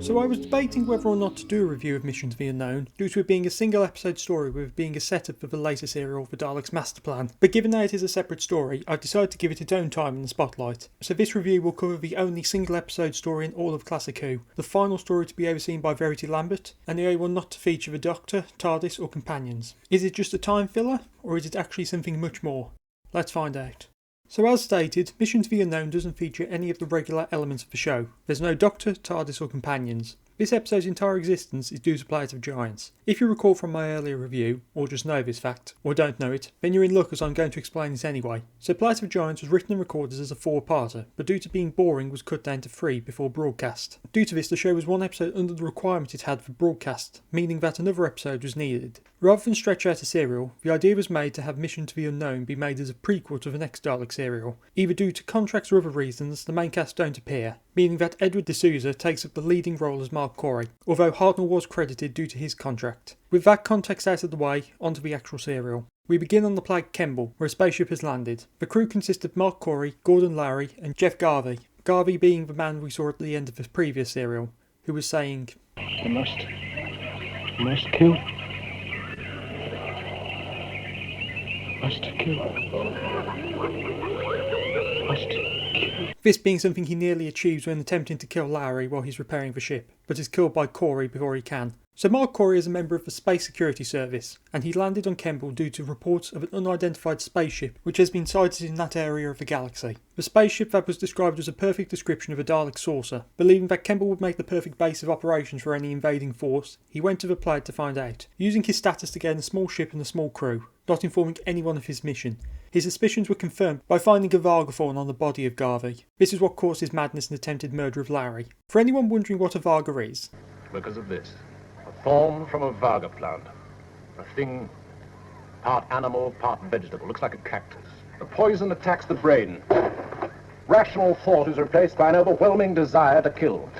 So I was debating whether or not to do a review of Mission to the Unknown, due to it being a single episode story with it being a setup for the later serial The Daleks' Master Plan, but given that it is a separate story, I've decided to give it its own time in the spotlight. So this review will cover the only single episode story in all of Classic Who, the final story to be overseen by Verity Lambert, and the only one not to feature the Doctor, TARDIS or companions. Is it just a time filler, or is it actually something much more? Let's find out. So as stated, Mission to the Unknown doesn't feature any of the regular elements of the show. There's no Doctor, TARDIS or companions. This episode's entire existence is due to Planet of Giants. If you recall from my earlier review, or just know this fact, or don't know it, then you're in luck as I'm going to explain it anyway. So Planet of Giants was written and recorded as a 4-parter, but due to being boring was cut down to 3 before broadcast. Due to this, the show was one episode under the requirement it had for broadcast, meaning that another episode was needed. Rather than stretch out a serial, the idea was made to have Mission to the Unknown be made as a prequel to the next Dalek serial. Either due to contracts or other reasons, the main cast don't appear, meaning that Edward D'Souza takes up the leading role as Mark Corey, although Hartnell was credited due to his contract. With that context out of the way, onto the actual serial. We begin on the planet Kemble, where a spaceship has landed. The crew consists of Mark Corey, Gordon Lowry and Jeff Garvey. Garvey being the man we saw at the end of the previous serial, who was saying, "You must kill. Must kill. Must kill." This being something he nearly achieves when attempting to kill Lowry while he's repairing the ship, but is killed by Corey before he can. So Mark Corey is a member of the Space Security Service, and he landed on Kemble due to reports of an unidentified spaceship which has been sighted in that area of the galaxy. The spaceship that was described as a perfect description of a Dalek saucer. Believing that Kemble would make the perfect base of operations for any invading force, he went to the planet to find out, using his status to gain a small ship and a small crew, not informing anyone of his mission. His suspicions were confirmed by finding a Vargathorn on the body of Garvey. This is what caused his madness and attempted murder of Lowry. For anyone wondering what a Varga is, because of this. A thorn from a Varga plant. A thing part animal, part vegetable. Looks like a cactus. The poison attacks the brain. Rational thought is replaced by an overwhelming desire to kill.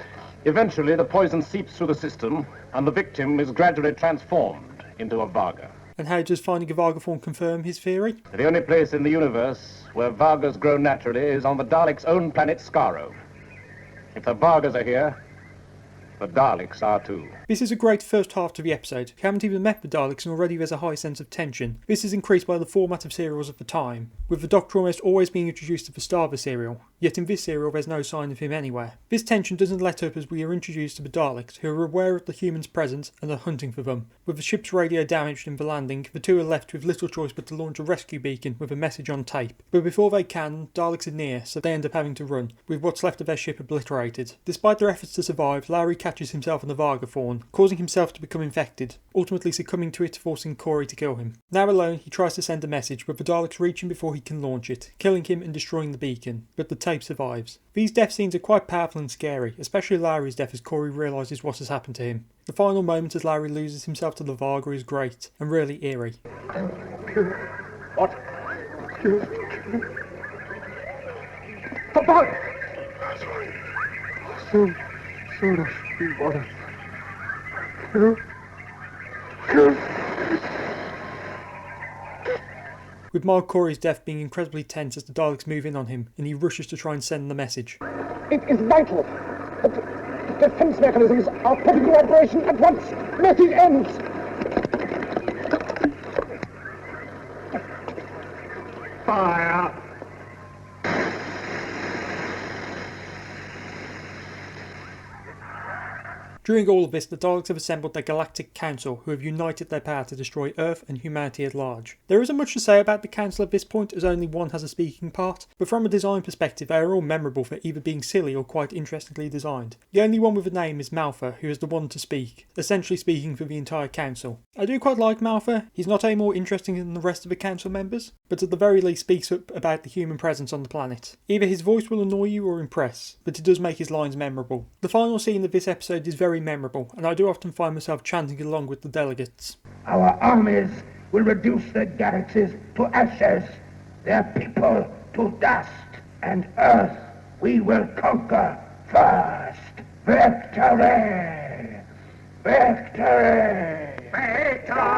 Eventually, the poison seeps through the system, and the victim is gradually transformed into a Varga. and how does finding a Vargathorn confirm his theory? The only place in the universe where Vargas grow naturally is on the Daleks' own planet Skaro. If the Vargas are here, the Daleks are too. This is a great first half to the episode. You haven't even met the Daleks and already there's a high sense of tension. This is increased by the format of serials of the time, with the Doctor almost always being introduced at the start of the serial, yet in this serial there's no sign of him anywhere. This tension doesn't let up as we are introduced to the Daleks, who are aware of the humans' presence and are hunting for them. With the ship's radio damaged in the landing, the two are left with little choice but to launch a rescue beacon with a message on tape. But before they can, Daleks are near, so they end up having to run, with what's left of their ship obliterated. Despite their efforts to survive, Lowry catches himself on the Vargathorn, causing himself to become infected, ultimately succumbing to it, forcing Corey to kill him. Now alone, he tries to send a message, but the Daleks reach him before he can launch it, killing him and destroying the beacon, but the tape survives. These death scenes are quite powerful and scary, especially Lowry's death as Corey realises what has happened to him. The final moment as Lowry loses himself to the Varga is great, and really eerie. What? The bug! Soon as we want to kill. With Mark Corey's death being incredibly tense as the Daleks move in on him, and he rushes to try and send the message. It is vital that the defense mechanisms are put into operation at once. Let it end. Fire! During all of this, the Daleks have assembled their Galactic Council, who have united their power to destroy Earth and humanity at large. There isn't much to say about the Council at this point, as only one has a speaking part, but from a design perspective they are all memorable for either being silly or quite interestingly designed. The only one with a name is Malfa, who is the one to speak, essentially speaking for the entire Council. I do quite like Malfa. He's not any more interesting than the rest of the Council members, but at the very least speaks up about the human presence on the planet. Either his voice will annoy you or impress, but it does make his lines memorable. The final scene of this episode is very memorable, and I do often find myself chanting along with the delegates. Our armies will reduce the galaxies to ashes, their people to dust, and Earth we will conquer first. Victory! Victory! Victory!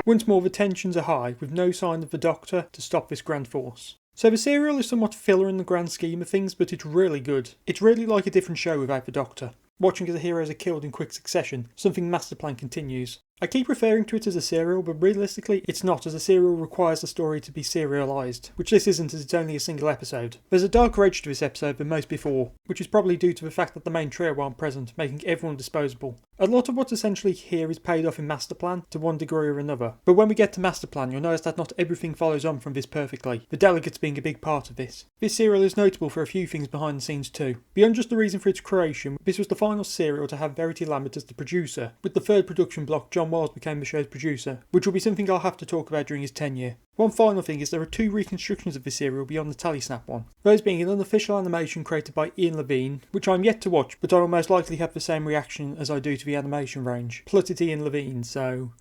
Once more the tensions are high, with no sign of the Doctor to stop this grand force. So the serial is somewhat filler in the grand scheme of things, but it's really good. It's really like a different show without the Doctor. Watching as the heroes are killed in quick succession, something Masterplan continues. I keep referring to it as a serial, but realistically it's not, as a serial requires the story to be serialised, which this isn't as it's only a single episode. There's a darker edge to this episode than most before, which is probably due to the fact that the main trio aren't present, making everyone disposable. A lot of what's essentially here is paid off in Masterplan, to one degree or another, but when we get to Masterplan you'll notice that not everything follows on from this perfectly, the delegates being a big part of this. This serial is notable for a few things behind the scenes too. Beyond just the reason for its creation, this was the final serial to have Verity Lambert as the producer. With the third production block, John Wiles became the show's producer, which will be something I'll have to talk about during his tenure. One final thing is there are two reconstructions of this serial beyond the Telesnap one, those being an unofficial animation created by Ian Levine, which I'm yet to watch, but I will most likely have the same reaction as I do to the animation range. Plus it's Ian Levine, so...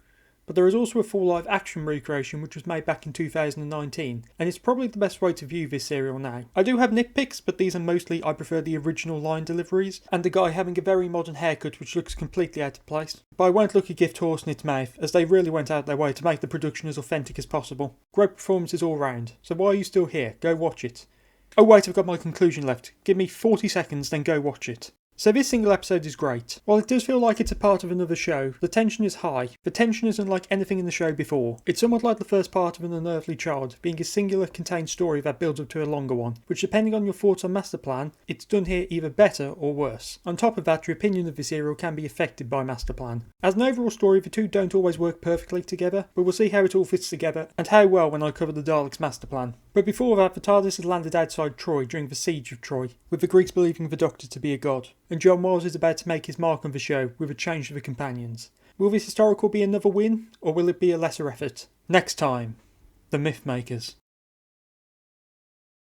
But there is also a full live action recreation which was made back in 2019, and it's probably the best way to view this serial now. I do have nitpicks, but these are mostly I prefer the original line deliveries, and the guy having a very modern haircut which looks completely out of place. But I won't look a gift horse in its mouth, as they really went out their way to make the production as authentic as possible. Great performances all round, so why are you still here? Go watch it. Oh wait, I've got my conclusion left. Give me 40 seconds, then go watch it. So this single episode is great. While it does feel like it's a part of another show, the tension is high. The tension isn't like anything in the show before. It's somewhat like the first part of An Unearthly Child, being a singular contained story that builds up to a longer one, which depending on your thoughts on Masterplan, it's done here either better or worse. On top of that, your opinion of this serial can be affected by Masterplan. As an overall story, the two don't always work perfectly together, but we'll see how it all fits together, and how well when I cover the Daleks' Masterplan. But before that, the TARDIS had landed outside Troy during the Siege of Troy, with the Greeks believing the Doctor to be a god, and John Wiles is about to make his mark on the show with a change of the companions. Will this historical be another win, or will it be a lesser effort? Next time, The Mythmakers.